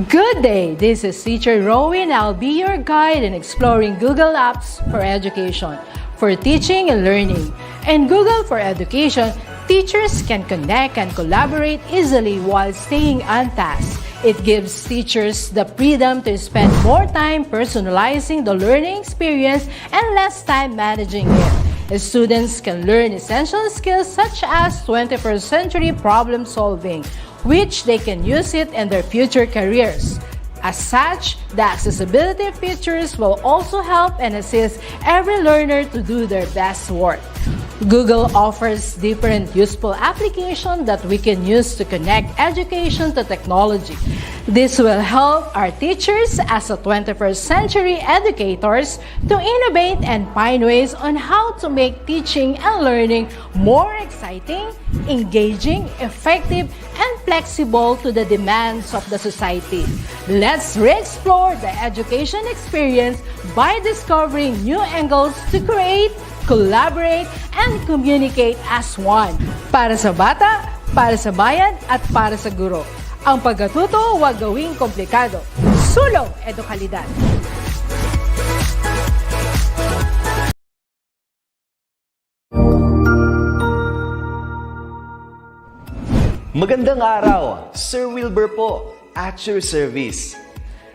Good day, this is Teacher Rowan. I'll be your guide in exploring Google Apps for education, for teaching and learning. In Google for Education, teachers can connect and collaborate easily while staying on task. It gives teachers the freedom to spend more time personalizing the learning experience and less time managing it. Students can learn essential skills such as 21st century problem solving, which they can use it in their future careers. As such, the accessibility features will also help and assist every learner to do their best work. Google offers different useful applications that we can use to connect education to technology. This will help our teachers as a 21st century educators to innovate and find ways on how to make teaching and learning more exciting, engaging, effective, and flexible to the demands of the society. Let's re-explore the education experience by discovering new angles to create, collaborate, and communicate as one. Para sa bata, para sa bayan, at para sa guro. Ang pagkatuto, huwag gawing komplikado. Sulong edukalidad. Magandang araw, Sir Wilbur po, at your service.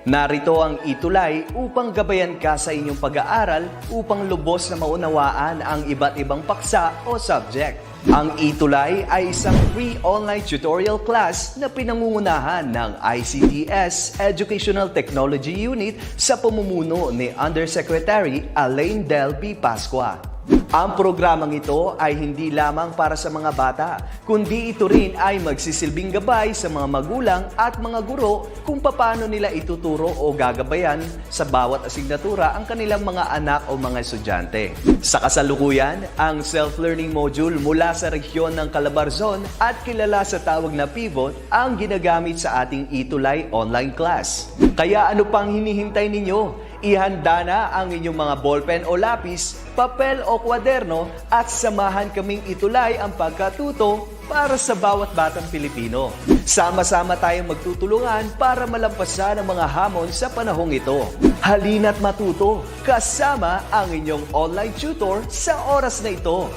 Narito ang ETUlay upang gabayan ka sa inyong pag-aaral upang lubos na maunawaan ang iba't ibang paksa o subject. Ang ETUlay ay isang free online tutorial class na pinangungunahan ng ICT's Educational Technology Unit sa pamumuno ni Undersecretary Elaine Del P. Pascua. Ang programang ito ay hindi lamang para sa mga bata, kundi ito rin ay magsisilbing gabay sa mga magulang at mga guro kung paano nila ituturo o gagabayan sa bawat asignatura ang kanilang mga anak o mga estudyante. Sa kasalukuyan, ang self-learning module mula sa rehiyon ng Calabarzon at kilala sa tawag na Pivot ang ginagamit sa ating ETUlay online class. Kaya ano pang hinihintay ninyo? Ihanda na ang inyong mga ballpen o lapis, papel o kwaderno at samahan kaming itulay ang pagkatuto para sa bawat batang Pilipino. Sama-sama tayong magtutulungan para malampasan ang mga hamon sa panahong ito. Halina't matuto kasama ang inyong online tutor sa oras na ito.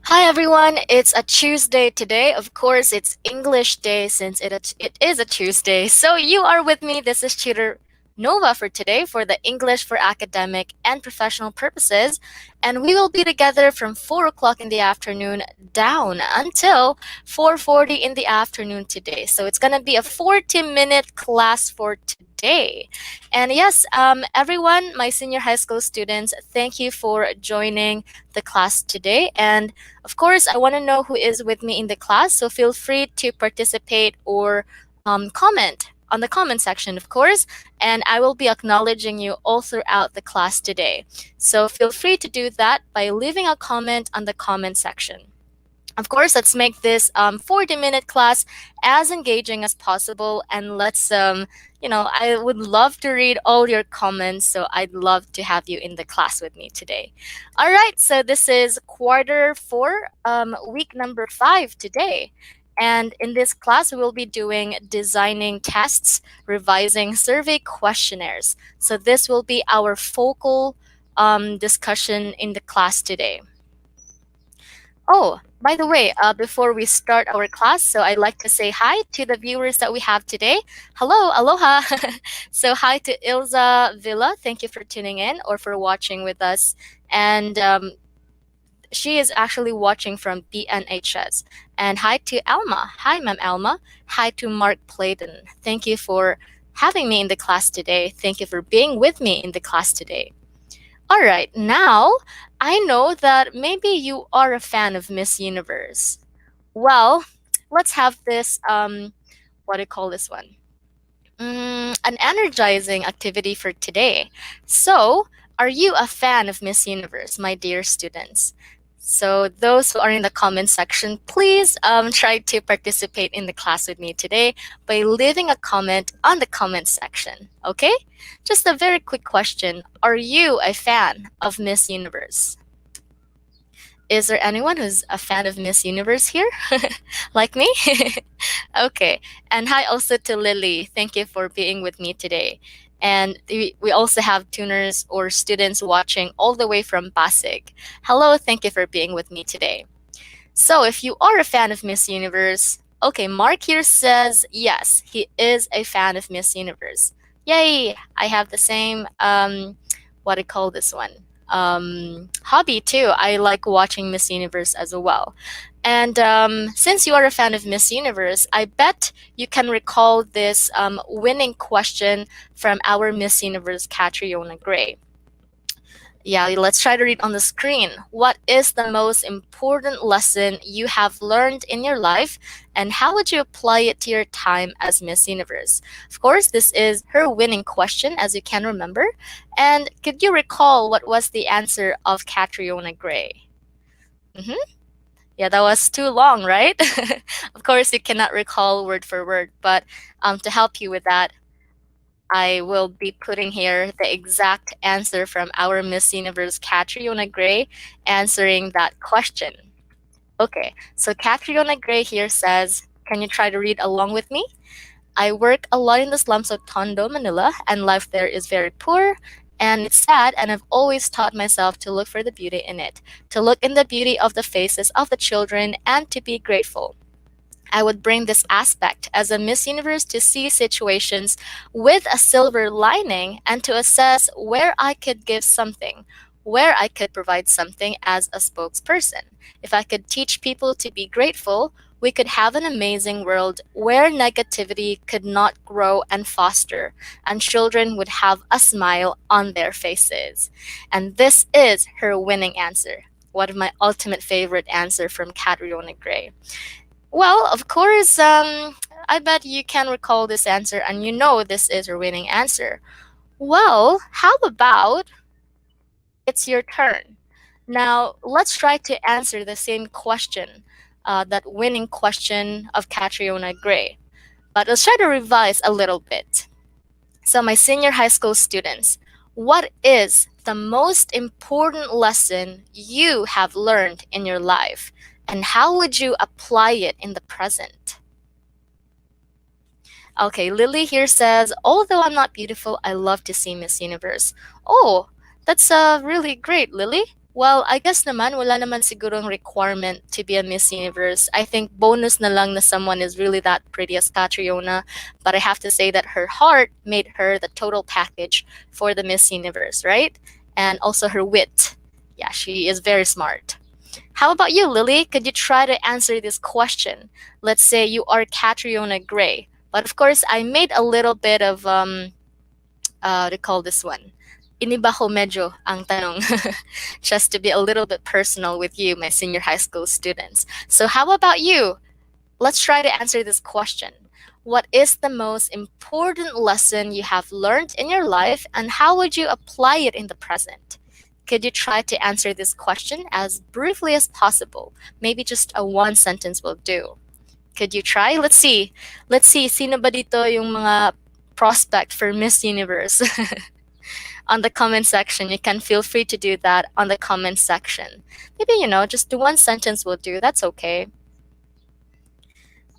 Hi everyone, it's a Tuesday today. Of course, it's English Day since it is a Tuesday. So you are with me. This is Tutor Nova for today for the English for academic and professional purposes. And we will be together from 4 o'clock in the afternoon down until 4:40 in the afternoon today. So it's going to be a 40-minute class for today. And yes, everyone, my senior high school students, thank you for joining the class today. And of course, I want to know who is with me in the class. So feel free to participate or comment on the comment section, of course, and I will be acknowledging you all throughout the class today. So feel free to do that by leaving a comment on the comment section. Of course, let's make this 40-minute class as engaging as possible, and let's, I would love to read all your comments, so I'd love to have you in the class with me today. All right, so this is quarter 4, week number 5 today. And in this class, we will be doing designing tests, revising survey questionnaires. So this will be our focal discussion in the class today. Oh, by the way, before we start our class, so I'd like to say hi to the viewers that we have today. Hello, aloha. So hi to Ilza Villa. Thank you for tuning in or for watching with us. And she is actually watching from BNHS. And hi to Alma. Hi, Ma'am Alma. Hi to Mark Playton. Thank you for having me in the class today. Thank you for being with me in the class today. All right, now I know that maybe you are a fan of Miss Universe. Well, let's have this, what do you call this one? An energizing activity for today. So, are you a fan of Miss Universe, my dear students? So those who are in the comment section, please try to participate in the class with me today by leaving a comment on the comment section, okay? Just a very quick question. Are you a fan of Miss Universe? Is there anyone who's a fan of Miss Universe here? Like me? Okay. And hi also to Lily. Thank you for being with me today. And we also have tuners or students watching all the way from Pasig. Hello, thank you for being with me today. So, if you are a fan of Miss Universe, okay, Mark here says yes, he is a fan of Miss Universe. Yay! I have the same what do you call this one? Hobby too. I like watching Miss Universe as well. And since you are a fan of Miss Universe, I bet you can recall this winning question from our Miss Universe Catriona Gray. Yeah, let's try to read on the screen. What is the most important lesson you have learned in your life, and how would you apply it to your time as Miss Universe? Of course, this is her winning question, as you can remember. And could you recall what was the answer of Catriona Gray? Yeah, that was too long, right? Of course, you cannot recall word for word, but to help you with that, I will be putting here the exact answer from our Miss Universe Catriona Gray answering that question. Okay, so Catriona Gray here says, can you try to read along with me? I work a lot in the slums of Tondo, Manila, and life there is very poor. And it's sad, and I've always taught myself to look for the beauty in it, to look in the beauty of the faces of the children, and to be grateful. I would bring this aspect as a Miss Universe to see situations with a silver lining and to assess where I could give something, where I could provide something as a spokesperson. If I could teach people to be grateful, we could have an amazing world where negativity could not grow and foster, and children would have a smile on their faces. And this is her winning answer. One of my ultimate favorite answer from Catriona Gray. Well, of course, I bet you can recall this answer and you know this is your winning answer. Well, how about it's your turn? Now, let's try to answer the same question, that winning question of Catriona Gray. But let's try to revise a little bit. So, my senior high school students, what is the most important lesson you have learned in your life? And how would you apply it in the present? Okay, Lily here says, although I'm not beautiful, I love to see Miss Universe. Oh, that's really great, Lily. Well, I guess naman, wala naman sigurong requirement to be a Miss Universe. I think bonus na lang na someone is really that pretty as Catriona. But I have to say that her heart made her the total package for the Miss Universe, right? And also her wit. Yeah, she is very smart. How about you, Lily? Could you try to answer this question? Let's say you are Catriona Gray. But of course, I made a little bit of, what do you call this one? Iniba ko medyo ang tanong, just to be a little bit personal with you, my senior high school students. So how about you? Let's try to answer this question. What is the most important lesson you have learned in your life, and how would you apply it in the present? Could you try to answer this question as briefly as possible? Maybe just a one sentence will do. Could you try? Let's see. Sino ba dito yung mga prospect for Miss Universe? On the comment section, you can feel free to do that on the comment section. Maybe, just one sentence will do. That's okay.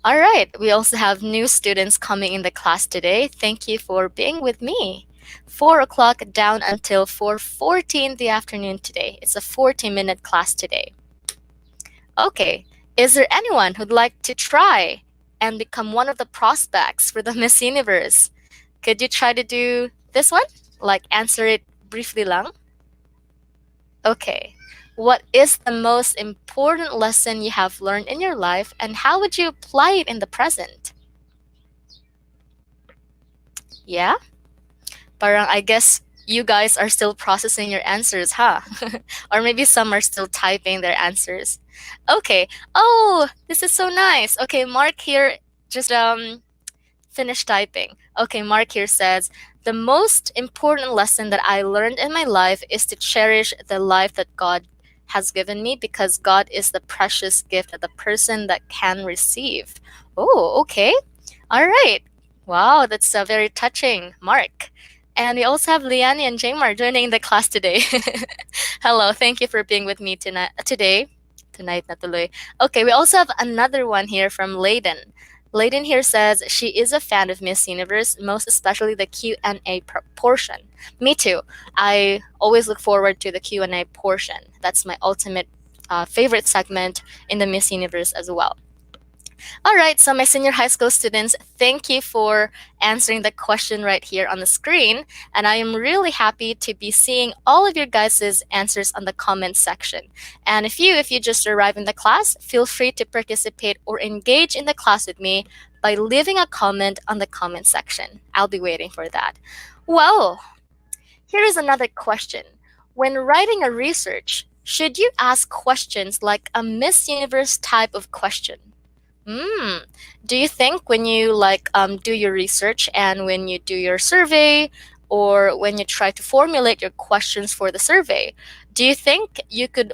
All right. We also have new students coming in the class today. Thank you for being with me. 4 o'clock down until 4:40 in the afternoon today. It's a 40-minute class today. Okay. Is there anyone who'd like to try and become one of the prospects for the Miss Universe? Could you try to do this one? Like answer it briefly lang? Okay. What is the most important lesson you have learned in your life, and how would you apply it in the present? Yeah? Parang I guess you guys are still processing your answers, huh? Or maybe some are still typing their answers. Okay. Oh, this is so nice. Okay, Mark here just finished typing. Okay, Mark here says, the most important lesson that I learned in my life is to cherish the life that God has given me, because God is the precious gift that the person that can receive. Oh, okay. All right. Wow, that's very touching, Mark. And we also have Liani and Jamar joining the class today. Hello, thank you for being with me today. Tonight na tuloy. Okay, we also have another one here from Layden. Layden here says she is a fan of Miss Universe, most especially the Q&A portion. Me too. I always look forward to the Q&A portion. That's my ultimate favorite segment in the Miss Universe as well. All right, so my senior high school students, thank you for answering the question right here on the screen. And I am really happy to be seeing all of your guys' answers on the comment section. And if you just arrived in the class, feel free to participate or engage in the class with me by leaving a comment on the comment section. I'll be waiting for that. Well, here is another question. When writing a research, should you ask questions like a Miss Universe type of question? Do you think when you do your research and when you do your survey or when you try to formulate your questions for the survey, do you think you could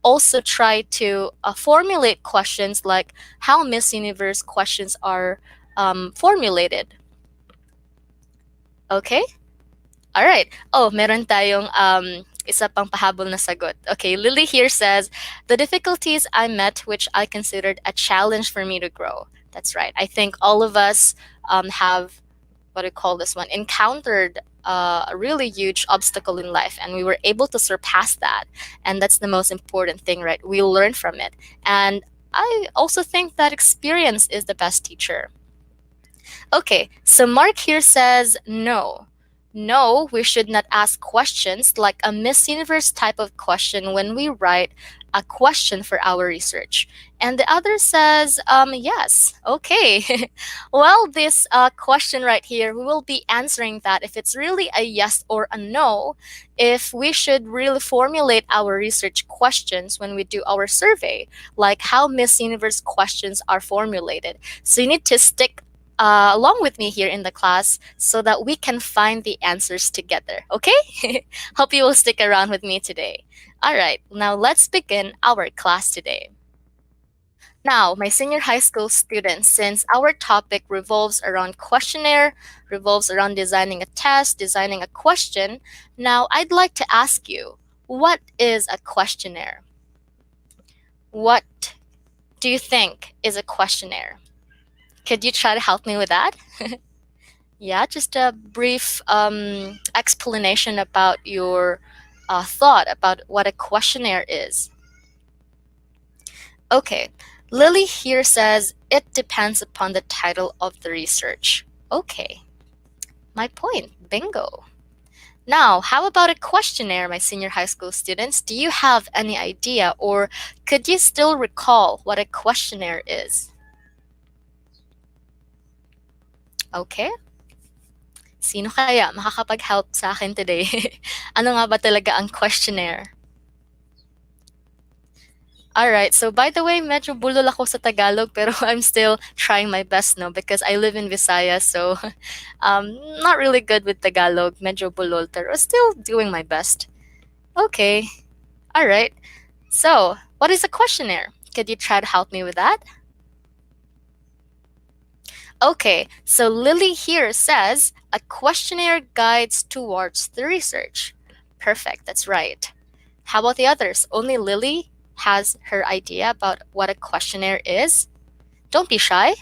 also try to formulate questions like how Miss Universe questions are formulated? Okay? All right. Oh, meron tayong isa pang pahabol na sagot. Okay, Lily here says, the difficulties I met which I considered a challenge for me to grow. That's right. I think all of us have, what do you call this one, encountered a really huge obstacle in life and we were able to surpass that. And that's the most important thing, right? We learn from it. And I also think that experience is the best teacher. Okay, so Mark here says no. No, we should not ask questions like a Miss Universe type of question when we write a question for our research. And the other says, yes. Okay. Well, this question right here, we will be answering that if it's really a yes or a no, if we should really formulate our research questions when we do our survey, like how Miss Universe questions are formulated. So you need to stick along with me here in the class so that we can find the answers together, okay? Hope you will stick around with me today. All right, now let's begin our class today. Now, my senior high school students, since our topic revolves around questionnaire, revolves around designing a test, designing a question, now I'd like to ask you, what is a questionnaire? What do you think is a questionnaire? Could you try to help me with that? Yeah, just a brief explanation about your thought about what a questionnaire is. Okay, Lily here says it depends upon the title of the research. Okay, my point, bingo. Now, how about a questionnaire, my senior high school students? Do you have any idea or could you still recall what a questionnaire is? Okay? Sino kaya makakapag-help sa akin today? Ano nga ba talaga ang questionnaire? Alright, so by the way, medyo bulol ako sa Tagalog pero I'm still trying my best, no? Because I live in Visayas, so not really good with Tagalog. Medyo bulol, pero still doing my best. Okay, alright. So, what is a questionnaire? Could you try to help me with that? Okay, so Lily here says, a questionnaire guides towards the research. Perfect, that's right. How about the others? Only Lily has her idea about what a questionnaire is? Don't be shy.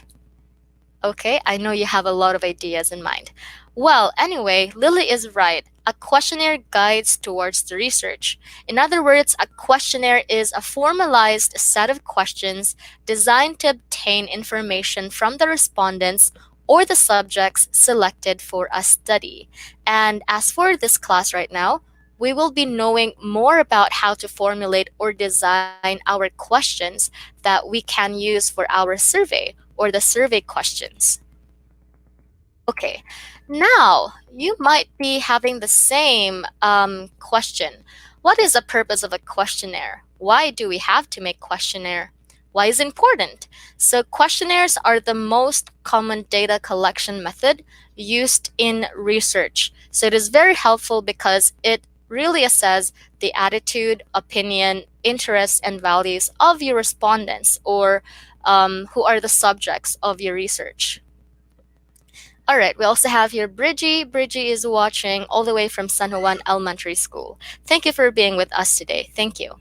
Okay, I know you have a lot of ideas in mind. Well, anyway, Lily is right. A questionnaire guides towards the research. In other words, a questionnaire is a formalized set of questions designed to obtain information from the respondents or the subjects selected for a study. And as for this class right now, we will be knowing more about how to formulate or design our questions that we can use for our survey or the survey questions. Okay, now you might be having the same question. What is the purpose of a questionnaire? Why do we have to make questionnaire? Why is it important? So questionnaires are the most common data collection method used in research. So it is very helpful because it really assess the attitude, opinion, interests, and values of your respondents or who are the subjects of your research. All right, we also have here Bridgie. Bridgie is watching all the way from San Juan Elementary School. Thank you for being with us today. Thank you.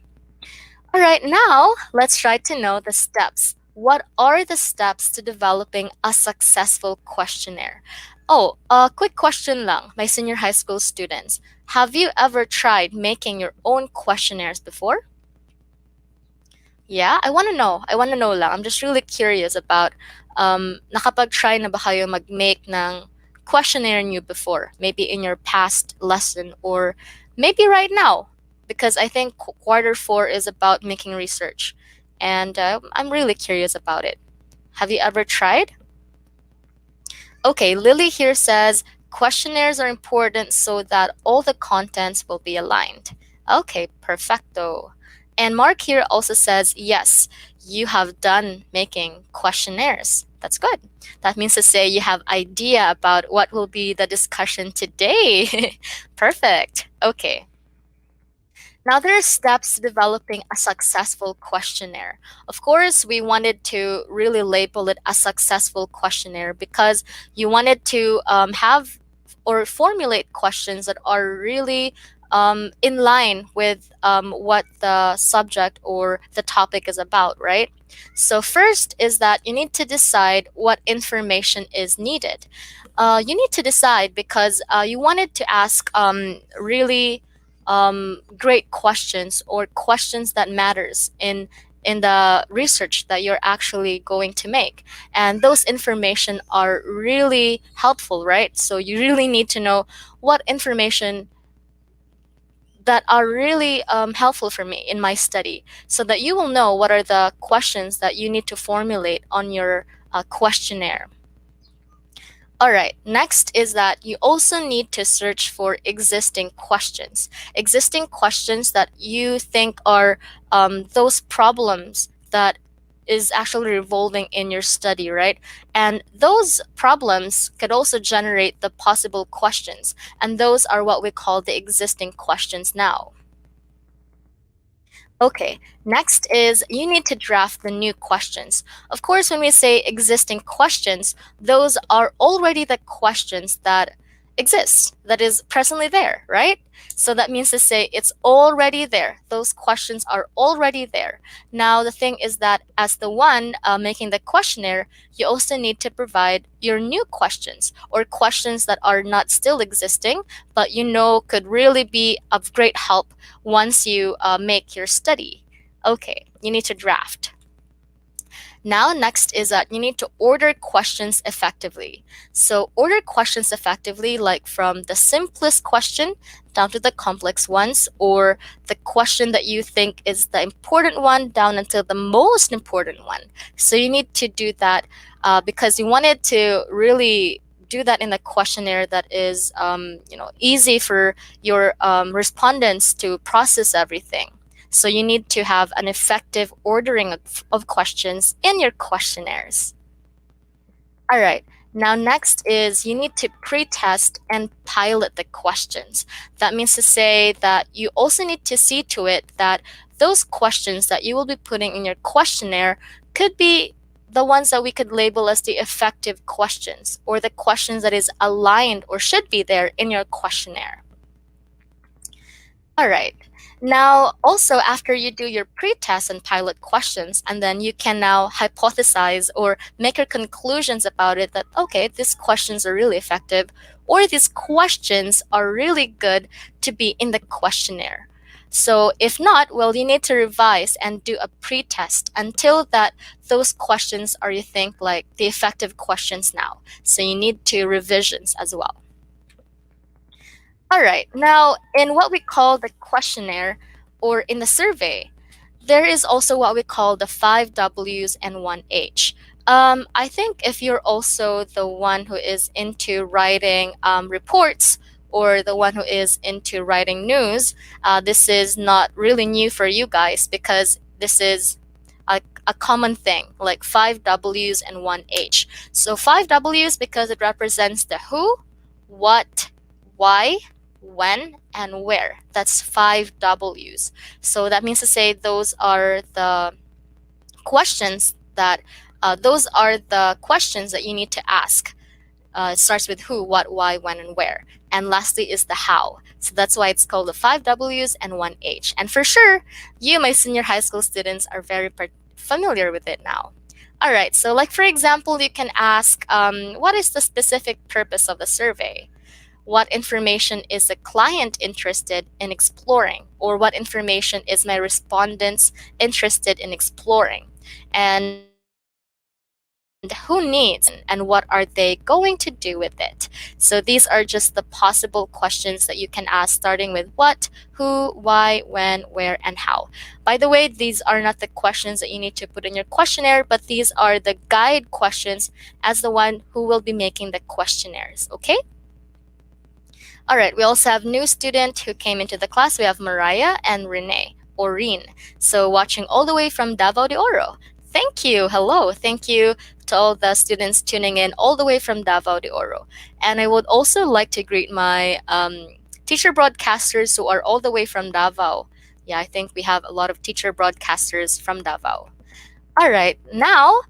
All right, now let's try to know the steps. What are the steps to developing a successful questionnaire? Oh, a quick question lang, my senior high school students. Have you ever tried making your own questionnaires before? Yeah, I want to know. I want to know lang. I'm just really curious about nakapag-try na ba kayo mag-make ng questionnaire niyo before? Maybe in your past lesson or maybe right now, because I think quarter 4 is about making research, and I'm really curious about it. Have you ever tried? Okay, Lily here says questionnaires are important so that all the contents will be aligned. Okay, perfecto. And Mark here also says, yes, you have done making questionnaires. That's good. That means to say you have idea about what will be the discussion today. Perfect. Okay. Now, there are steps to developing a successful questionnaire. Of course, we wanted to really label it a successful questionnaire because you wanted to have or formulate questions that are really in line with what the subject or the topic is about, right? So, first is that you need to decide what information is needed. You need to decide because you wanted to ask really great questions or questions that matters in the research that you're actually going to make, and those information are really helpful, right? So you really need to know what information that are really helpful for me in my study, so that you will know what are the questions that you need to formulate on your questionnaire. All right, next is that you also need to search for existing questions. Existing questions that you think are those problems that is actually revolving in your study, right? And those problems could also generate the possible questions. And those are what we call the existing questions now. Okay, next is you need to draft the new questions. Of course, when we say existing questions, those are already the questions that exist, that is presently there, right? So that means to say it's already there. Those questions are already there. Now, the thing is that as the one making the questionnaire, you also need to provide your new questions or questions that are not still existing, but you know could really be of great help once you make your study. Okay, you need to draft. Now, next is that you need to order questions effectively. So order questions effectively, like from the simplest question down to the complex ones, or the question that you think is the important one down until the most important one. So you need to do that because you wanted to really do that in a questionnaire that is easy for your respondents to process everything. So you need to have an effective ordering of questions in your questionnaires. All right. Now, next is you need to pre-test and pilot the questions. That means to say that you also need to see to it that those questions that you will be putting in your questionnaire could be the ones that we could label as the effective questions, or the questions that is aligned or should be there in your questionnaire. All right. Now, also after you do your pre-test and pilot questions, and then you can now hypothesize or make your conclusions about it that, okay, these questions are really effective, or these questions are really good to be in the questionnaire. So if not, well, you need to revise and do a pre-test until that those questions are, you think, like the effective questions now. So you need to revisions as well. All right, now in what we call the questionnaire or in the survey, there is also what we call the 5 W's and 1 H. I think if you're also the one who is into writing reports, or the one who is into writing news, this is not really new for you guys, because this is a common thing, like 5 W's and 1 H. So 5 W's because it represents the who, what, why, when, and where. That's 5 W's. So that means to say those are the questions that you need to ask It starts with who, what, why, when, and where. And lastly is the how. So that's why it's called the 5 W's and 1 H. And for sure, you, my senior high school students, are very familiar with it now. All right, so like for example, you can ask, what is the specific purpose of the survey? What information is the client interested in exploring? Or what information is my respondents interested in exploring? And who needs and what are they going to do with it? So these are just the possible questions that you can ask, starting with what, who, why, when, where, and how. By the way, these are not the questions that you need to put in your questionnaire, but these are the guide questions as the one who will be making the questionnaires, okay? All right, we also have new student who came into the class. We have Mariah and Renee, or Reen. So watching all the way from Davao de Oro. Thank you. Hello. Thank you to all the students tuning in all the way from Davao de Oro. And I would also like to greet my teacher broadcasters who are all the way from Davao. Yeah, I think we have a lot of teacher broadcasters from Davao. All right, now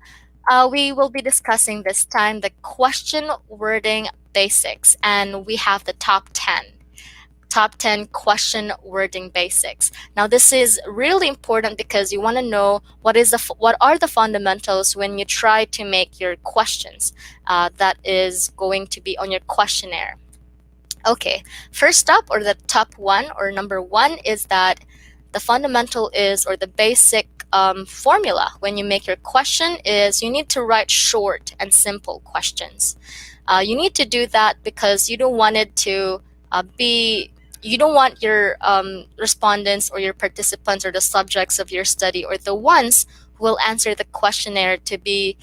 we will be discussing this time the question wording basics, and we have the top 10 question wording basics. Now this is really important because you want to know what are the fundamentals when you try to make your questions that is going to be on your questionnaire. Okay, first up, or the top one, or number one, is that the fundamental is, or the basic formula when you make your question is you need to write short and simple questions. You need to do that because you don't want it to you don't want your respondents or your participants or the subjects of your study or the ones who will answer the questionnaire to be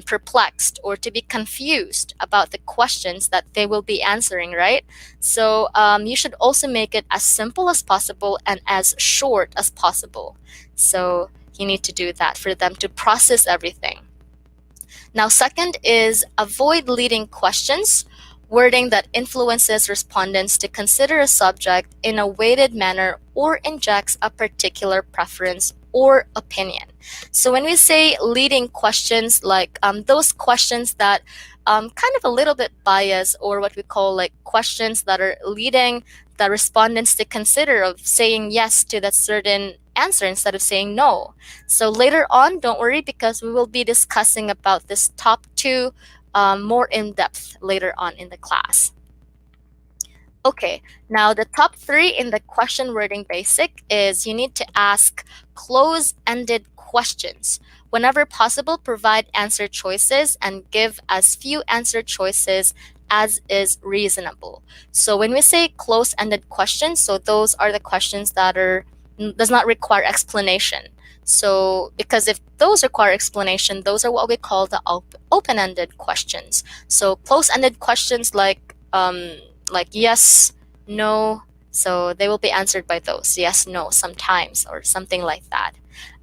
perplexed or to be confused about the questions that they will be answering, right? So you should also make it as simple as possible and as short as possible. So you need to do that for them to process everything. Now, second is avoid leading questions, wording that influences respondents to consider a subject in a weighted manner or injects a particular preference or opinion. So when we say leading questions, like those questions that kind of a little bit biased, or what we call like questions that are leading the respondents to consider of saying yes to that certain answer instead of saying no. So later on, don't worry, because we will be discussing about this top two more in depth later on in the class. Okay, now the top three in the question wording basic is you need to ask close-ended questions. Whenever possible, provide answer choices and give as few answer choices as is reasonable. So when we say close-ended questions, so those are the questions that does not require explanation. So because if those require explanation, those are what we call the open-ended questions. So close-ended questions like yes, no, so they will be answered by those, yes, no, sometimes, or something like that.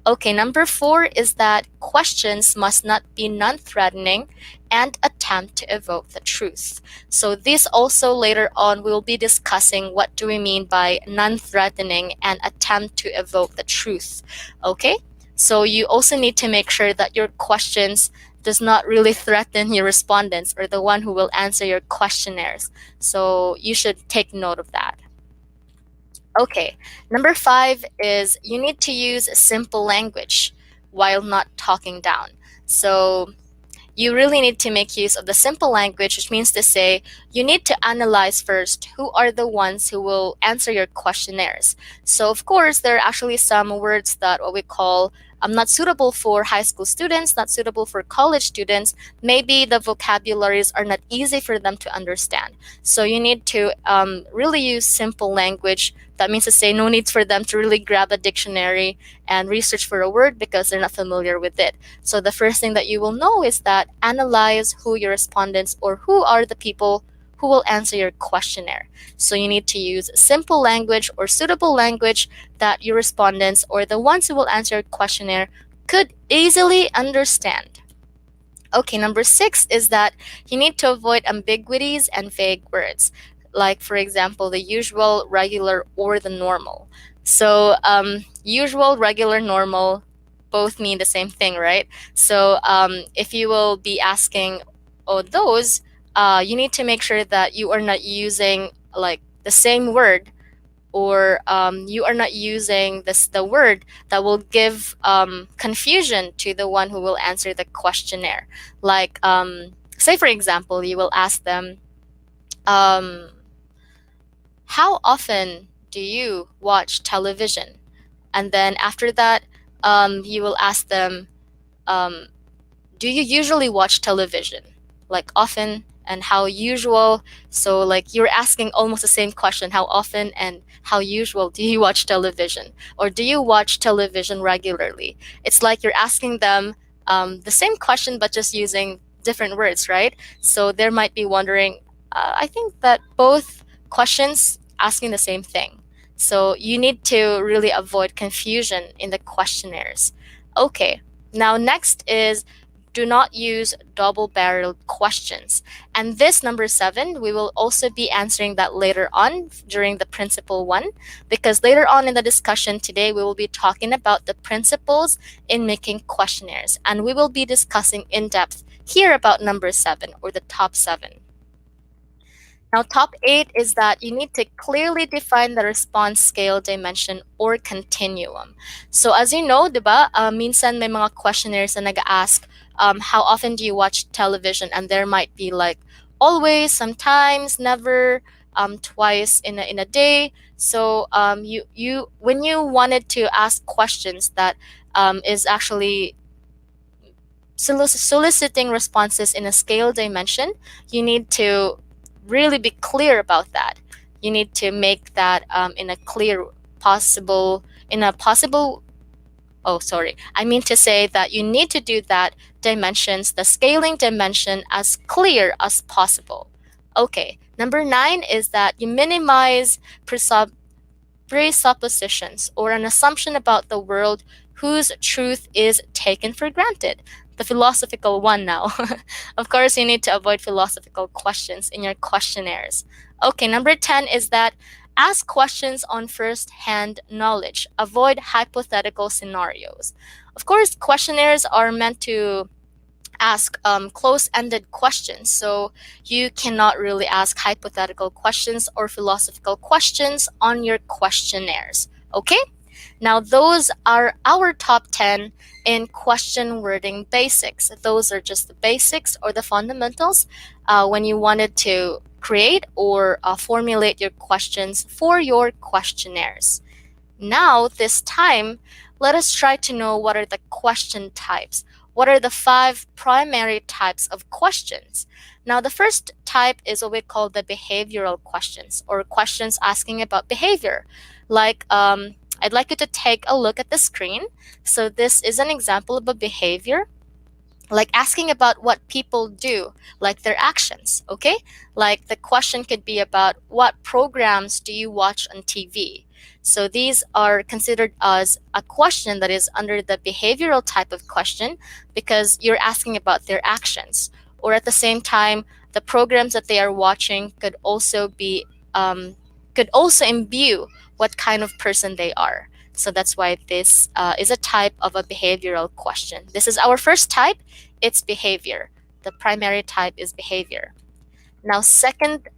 Okay, number 4 is that questions must not be non-threatening and attempt to evoke the truth. So this also later on we'll be discussing what do we mean by non-threatening and attempt to evoke the truth. Okay, so you also need to make sure that your questions does not really threaten your respondents or the one who will answer your questionnaires. So you should take note of that. Okay, number 5 is you need to use simple language while not talking down. So you really need to make use of the simple language, which means to say you need to analyze first who are the ones who will answer your questionnaires. So of course, there are actually some words that what we call not suitable for high school students, not suitable for college students. Maybe the vocabularies are not easy for them to understand. So you need to really use simple language. That means to say no need for them to really grab a dictionary and research for a word because they're not familiar with it. So the first thing that you will know is that analyze who your respondents or who are the people who will answer your questionnaire. So you need to use simple language or suitable language that your respondents or the ones who will answer your questionnaire could easily understand. Okay, number 6 is that you need to avoid ambiguities and vague words, like for example, the usual, regular, or the normal. So usual, regular, normal both mean the same thing, right? So if you will be asking those, you need to make sure that you are not using like the same word, or you are not using the word that will give confusion to the one who will answer the questionnaire. Like, say for example, you will ask them, um, how often do you watch television? And then after that, you will ask them, um, do you usually watch television? Like often and how usual. So like you're asking almost the same question, how often and how usual do you watch television? Or do you watch television regularly? It's like you're asking them the same question but just using different words, right? So there might be wondering, I think that both questions asking the same thing. So you need to really avoid confusion in the questionnaires. Okay, now next is do not use double-barreled questions. And this number 7, we will also be answering that later on during the principle 1, because later on in the discussion today, we will be talking about the principles in making questionnaires. And we will be discussing in depth here about number 7, or the top 7. Now, top 8 is that you need to clearly define the response scale, dimension, or continuum. So as you know, diba, minsan may mga questionnaires na nag-ask, how often do you watch television? And there might be like always, sometimes, never, twice in a day. So you when you wanted to ask questions that is actually soliciting responses in a scale dimension, you need to really be clear about that. You need to make that in a possible, oh, sorry. I mean to say that you need to do that dimensions, the scaling dimension, as clear as possible. Okay, number 9 is that you minimize presuppositions, or an assumption about the world whose truth is taken for granted. The philosophical one now. Of course, you need to avoid philosophical questions in your questionnaires. Okay, number 10 is that ask questions on first-hand knowledge. Avoid hypothetical scenarios. Of course, questionnaires are meant to ask close-ended questions, so you cannot really ask hypothetical questions or philosophical questions on your questionnaires. Okay? Now, those are our top 10 in question wording basics. Those are just the basics or the fundamentals when you wanted to create or formulate your questions for your questionnaires. Now, this time, let us try to know what are the question types. What are the 5 primary types of questions? Now, the first type is what we call the behavioral questions, or questions asking about behavior. Like, I'd like you to take a look at the screen. So this is an example of a behavior, like asking about what people do, like their actions, okay? Like the question could be about what programs do you watch on TV? So these are considered as a question that is under the behavioral type of question because you're asking about their actions. Or at the same time, the programs that they are watching could also be could also imbue what kind of person they are. So that's why this is a type of a behavioral question. This is our first type. It's behavior. The primary type is behavior. Now, second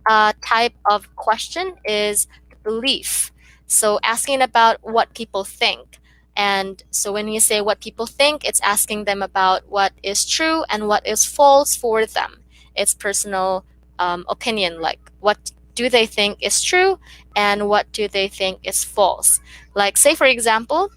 type of question is belief. So asking about what people think. And so when you say what people think, it's asking them about what is true and what is false for them. It's personal opinion, like what do they think is true and what do they think is false. Like, say, for example,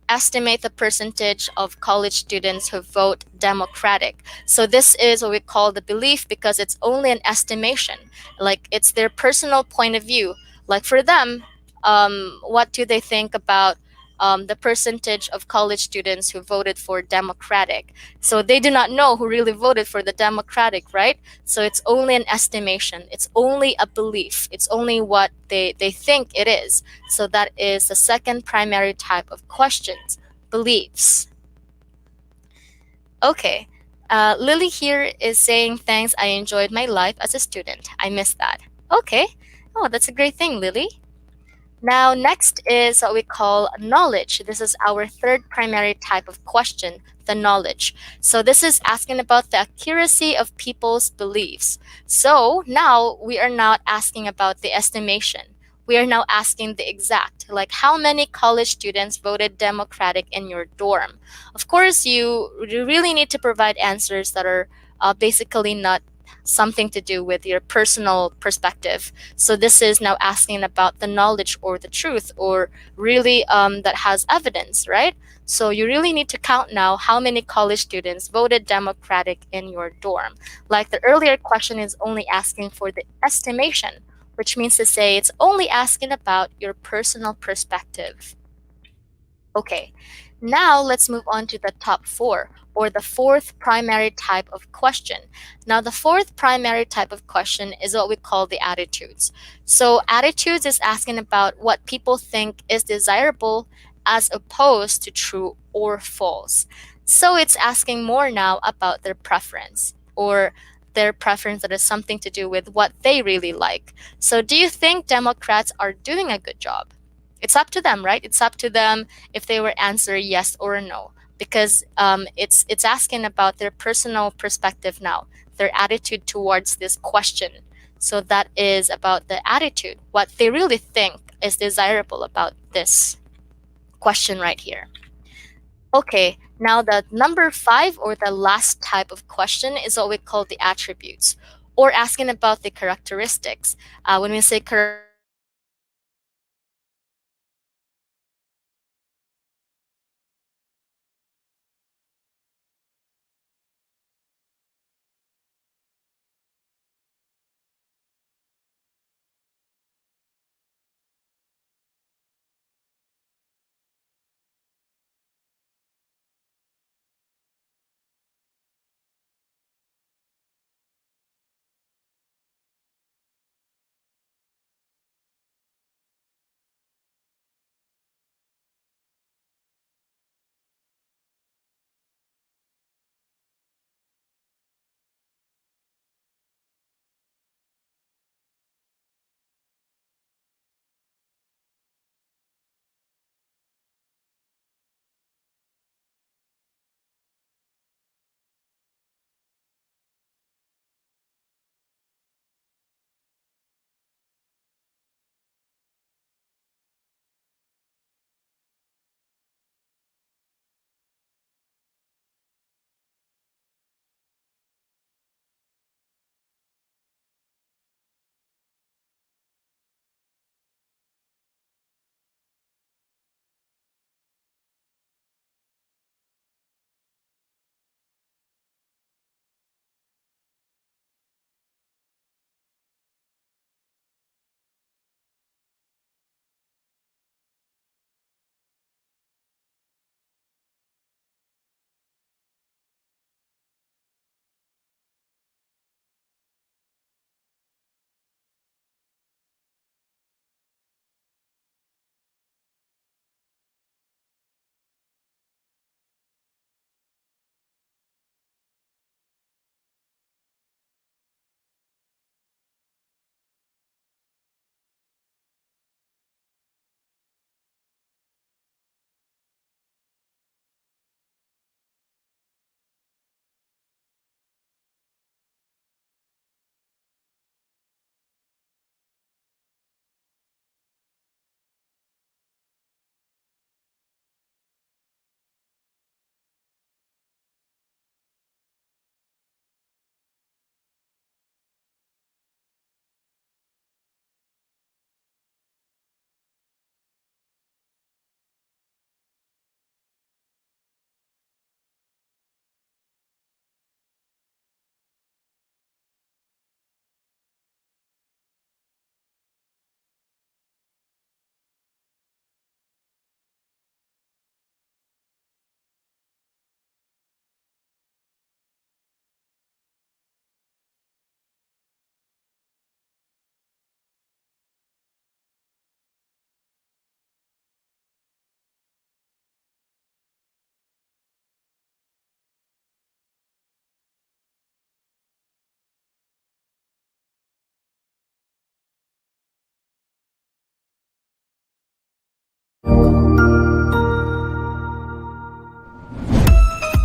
estimate the percentage of college students who vote Democratic. So this is what we call the belief because it's only an estimation. Like, it's their personal point of view. Like for them, what do they think about the percentage of college students who voted for Democratic? So they do not know who really voted for the Democratic, right? So it's only an estimation. It's only a belief. It's only what they think it is. So that is the second primary type of questions, beliefs. Okay. Lily here is saying, thanks, I enjoyed my life as a student. I miss that. Okay. Oh, that's a great thing, Lily. Now, next is what we call knowledge. This is our third primary type of question, the knowledge. So, this is asking about the accuracy of people's beliefs. So, now we are not asking about the estimation. We are now asking the exact, like how many college students voted Democratic in your dorm. Of course, you really need to provide answers that are basically not something to do with your personal perspective. So this is now asking about the knowledge or the truth, or really that has evidence, right? So you really need to count now how many college students voted Democratic in your dorm. Like the earlier question is only asking for the estimation, which means to say it's only asking about your personal perspective. Okay, now let's move on to the top four, or the fourth primary type of question. Now, the fourth primary type of question is what we call the attitudes. So, attitudes is asking about what people think is desirable as opposed to true or false. So, it's asking more now about their preference, or their preference that has something to do with what they really like. So, do you think Democrats are doing a good job? It's up to them, right? It's up to them if they were answer yes or no, because it's asking about their personal perspective now, their attitude towards this question. So that is about the attitude, what they really think is desirable about this question right here. Okay, now the number five, or the last type of question, is what we call the attributes, or asking about the characteristics. When we say characteristics, it's asking about the qualities or the attributes that people think is desirable about this person. So this is asking about the attributes.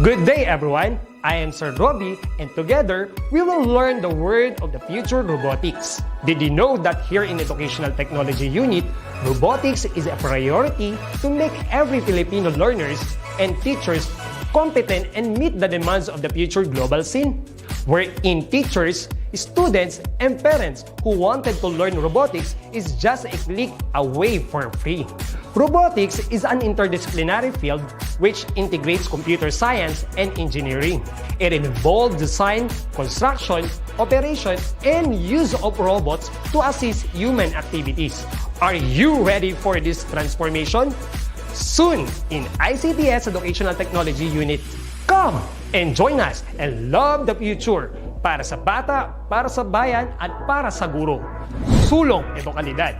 Good day, everyone. I am Sir Robbie, and together we will learn the word of the future robotics. Did you know that here in Educational Technology Unit, robotics is a priority to make every Filipino learners and teachers competent and meet the demands of the future global scene? Wherein teachers, students, and parents who wanted to learn robotics is just a click away for free. Robotics is an interdisciplinary field which integrates computer science and engineering. It involves design, construction, operation, and use of robots to assist human activities. Are you ready for this transformation? Soon in ICT's Educational Technology Unit. Come and join us and love the future para sa bata, para sa bayan, at para sa guro. Sulong edukalidad.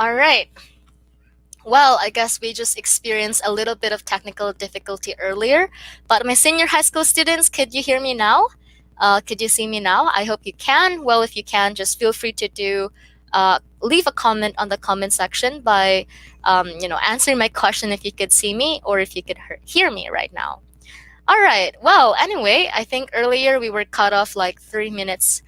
All right. Well, I guess we just experienced a little bit of technical difficulty earlier, but my senior high school students, could you hear me now? Could you see me now? I hope you can. Well, if you can, just feel free to leave a comment on the comment section by, answering my question if you could see me or if you could hear me right now. All right. Well, anyway, I think earlier we were cut off like 3 minutes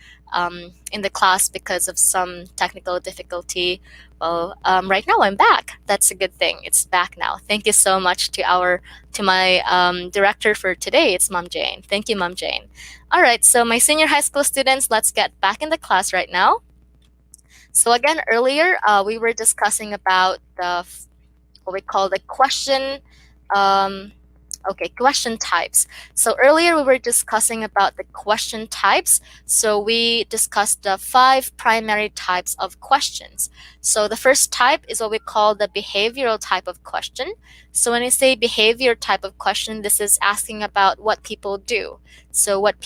in the class because of some technical difficulty. Well, right now I'm back. That's a good thing. It's back now. Thank you so much to my director for today. It's Mom Jane. Thank you, Mom Jane. All right. So my senior high school students, let's get back in the class right now. So again, earlier we were discussing about what we call the question. Question types. So earlier we were discussing about the question types. So we discussed the 5 primary types of questions. So the first type is what we call the behavioral type of question. So when I say behavior type of question, this is asking about what people do. So what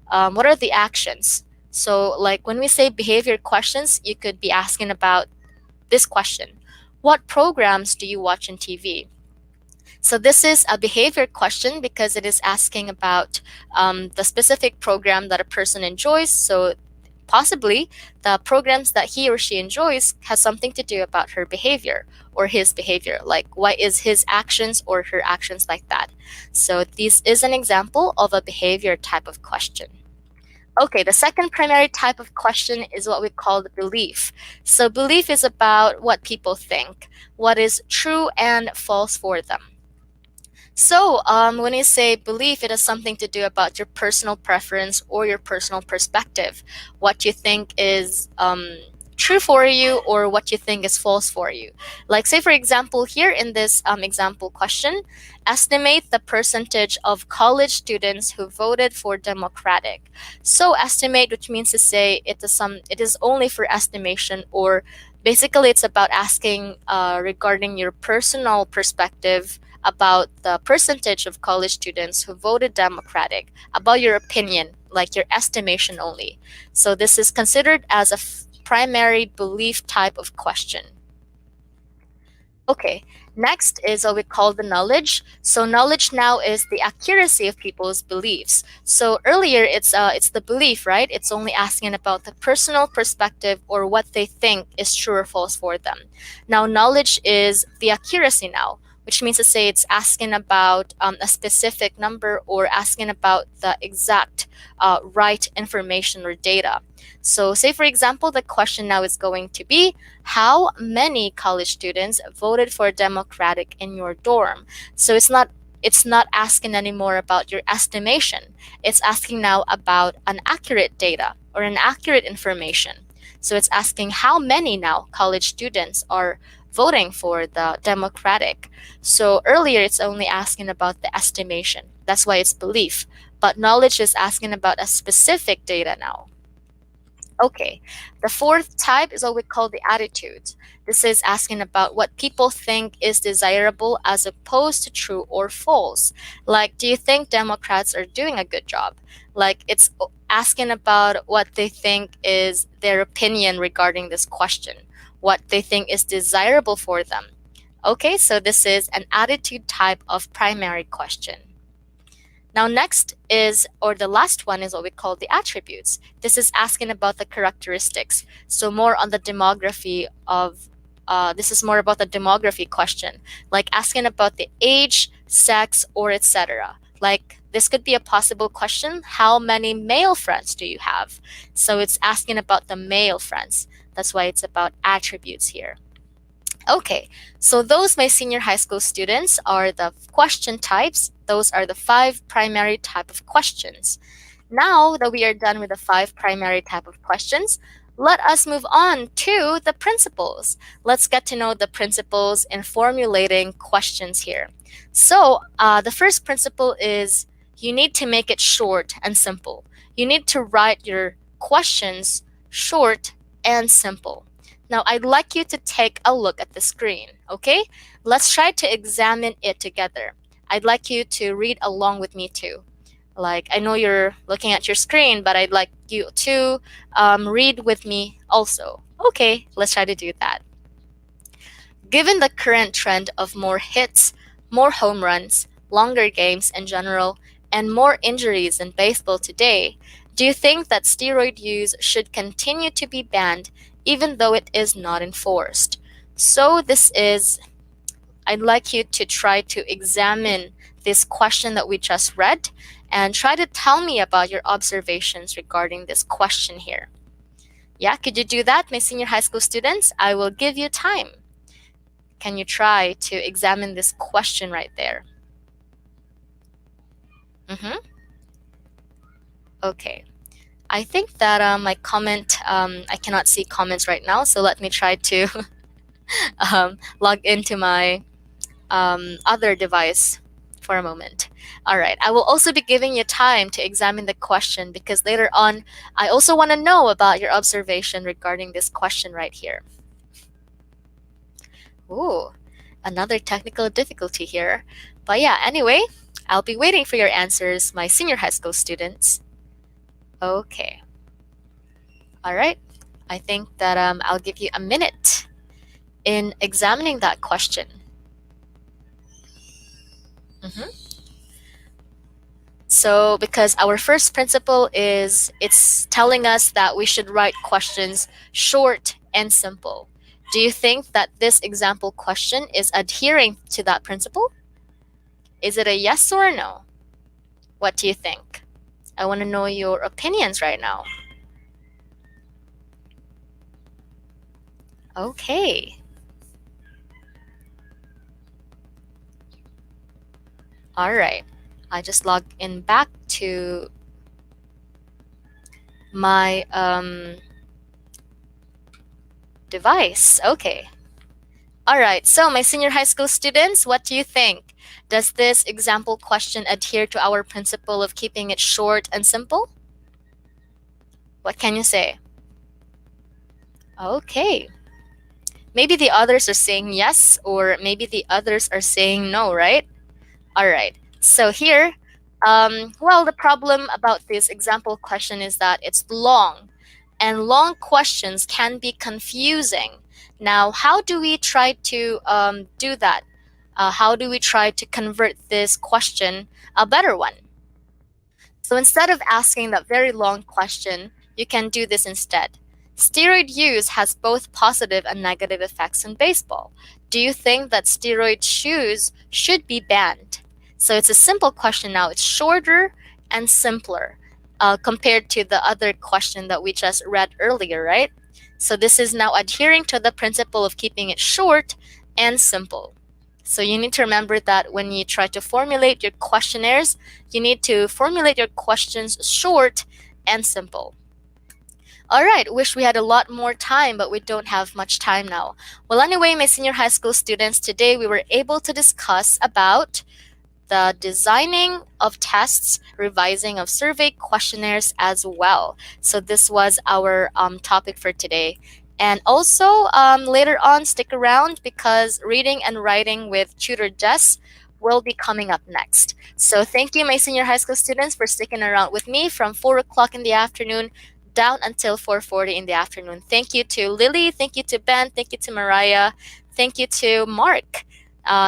are the actions? So like when we say behavior questions, you could be asking about this question. What programs do you watch on TV? So this is a behavior question because it is asking about the specific program that a person enjoys. So possibly the programs that he or she enjoys has something to do about her behavior or his behavior. Like why is his actions or her actions like that? So this is an example of a behavior type of question. Okay, the second primary type of question is what we call the belief. So belief is about what people think, what is true and false for them. So when you say belief, it has something to do about your personal preference or your personal perspective, what you think is true for you or what you think is false for you. Like say, for example, here in this example question, estimate the percentage of college students who voted for Democratic. So estimate, which means to say it is only for estimation, or basically it's about asking regarding your personal perspective about the percentage of college students who voted Democratic, about your opinion, like your estimation only. So this is considered as a primary belief type of question. Okay, next is what we call the knowledge. So knowledge now is the accuracy of people's beliefs. So earlier it's the belief, right? It's only asking about the personal perspective or what they think is true or false for them. Now knowledge is the accuracy now, which means to say it's asking about a specific number or asking about the exact right information or data. So say, for example, the question now is going to be, how many college students voted for Democratic in your dorm? So it's not asking anymore about your estimation. It's asking now about an accurate data or an accurate information. So it's asking how many now college students are voting for the Democratic. So earlier it's only asking about the estimation. That's why it's belief. But knowledge is asking about a specific data now. Okay, the fourth type is what we call the attitudes. This is asking about what people think is desirable as opposed to true or false. Like, do you think Democrats are doing a good job? Like, it's asking about what they think is their opinion regarding this question, what they think is desirable for them. Okay, so this is an attitude type of primary question. Now, next is, or the last one is what we call the attributes. This is asking about the characteristics. So more on the demography of, this is more about the demography question, like asking about the age, sex, or etc. Like this could be a possible question. How many male friends do you have? So it's asking about the male friends. That's why it's about attributes here. Okay, so those, my senior high school students, are the question types. Those are the 5 primary type of questions. Now that we are done with the 5 primary type of questions, let us move on to the principles. Let's get to know the principles in formulating questions here. So the first principle is you need to make it short and simple. You need to write your questions short and simple. Now, I'd like you to take a look at the screen, okay? Let's try to examine it together. I'd like you to read along with me too. Like, I know you're looking at your screen, but I'd like you to read with me also. Okay, let's try to do that. Given the current trend of more hits, more home runs, longer games in general, and more injuries in baseball today, do you think that steroid use should continue to be banned even though it is not enforced? So this is, I'd like you to try to examine this question that we just read and try to tell me about your observations regarding this question here. Yeah, could you do that, my senior high school students? I will give you time. Can you try to examine this question right there? Okay. I think that my comment, I cannot see comments right now, so let me try to log into my other device for a moment. All right, I will also be giving you time to examine the question because later on, I also want to know about your observation regarding this question right here. Ooh, another technical difficulty here. But yeah, anyway, I'll be waiting for your answers, my senior high school students. Okay. All right. I think that I'll give you a minute in examining that question. So because our first principle is it's telling us that we should write questions short and simple. Do you think that this example question is adhering to that principle? Is it a yes or a no? What do you think? I want to know your opinions right now. Okay. All right. I just log in back to my device. Okay. All right. So my senior high school students, what do you think? Does this example question adhere to our principle of keeping it short and simple? What can you say? Okay. Maybe the others are saying yes, or maybe the others are saying no, right? All right. So here, well, the problem about this example question is that it's long, and long questions can be confusing. Now, how do we try to do that? How do we try to convert this question a better one? So instead of asking that very long question, you can do this instead. Steroid use has both positive and negative effects in baseball. Do you think that steroid use should be banned? So it's a simple question now. It's shorter and simpler compared to the other question that we just read earlier, right? So this is now adhering to the principle of keeping it short and simple. So you need to remember that when you try to formulate your questionnaires, you need to formulate your questions short and simple. All right, wish we had a lot more time, but we don't have much time now. Well, anyway, my senior high school students, today we were able to discuss about the designing of tests, revising of survey questionnaires as well. So this was our topic for today. And also later on, stick around because reading and writing with Tutor Jess will be coming up next. So thank you, my senior high school students, for sticking around with me from 4 o'clock in the afternoon down until 4:40 in the afternoon. Thank you to Lily, thank you to Ben, thank you to Mariah, thank you to Mark.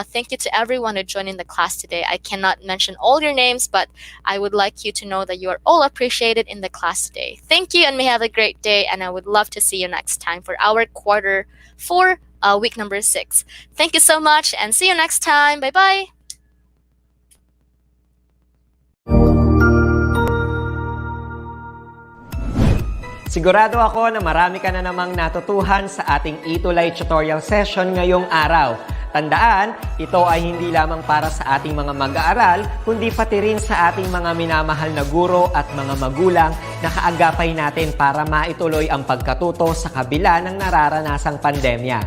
Thank you to everyone who joined in the class today. I cannot mention all your names, but I would like you to know that you are all appreciated in the class today. Thank you and may have a great day, and I would love to see you next time for our quarter 4, week number 6. Thank you so much and see you next time. Bye-bye. Sigurado ako na marami ka na namang natutuhan sa ating ETUlay tutorial session ngayong araw. Tandaan, ito ay hindi lamang para sa ating mga mag-aaral, kundi pati rin sa ating mga minamahal na guro at mga magulang na kaagapay natin para maituloy ang pagkatuto sa kabila ng nararanasang pandemya.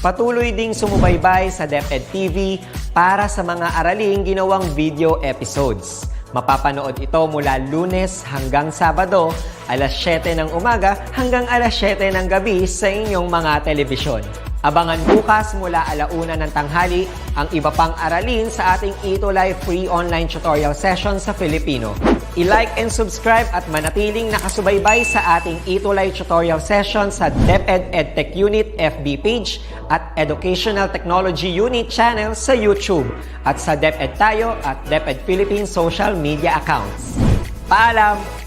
Patuloy ding sumubaybay sa DepEd TV para sa mga araling ginawang video episodes. Mapapanood ito mula Lunes hanggang Sabado, alas 7 ng umaga hanggang alas 7 ng gabi sa inyong mga telebisyon. Abangan bukas mula 1:00 ng tanghali ang iba pang aralin sa ating ETUlay free online tutorial session sa Filipino. I-like and subscribe at manatiling nakasubaybay sa ating ETUlay tutorial session sa DepEd Edtech Unit FB page at Educational Technology Unit channel sa YouTube at sa DepEd Tayo at DepEd Philippines social media accounts. Paalam!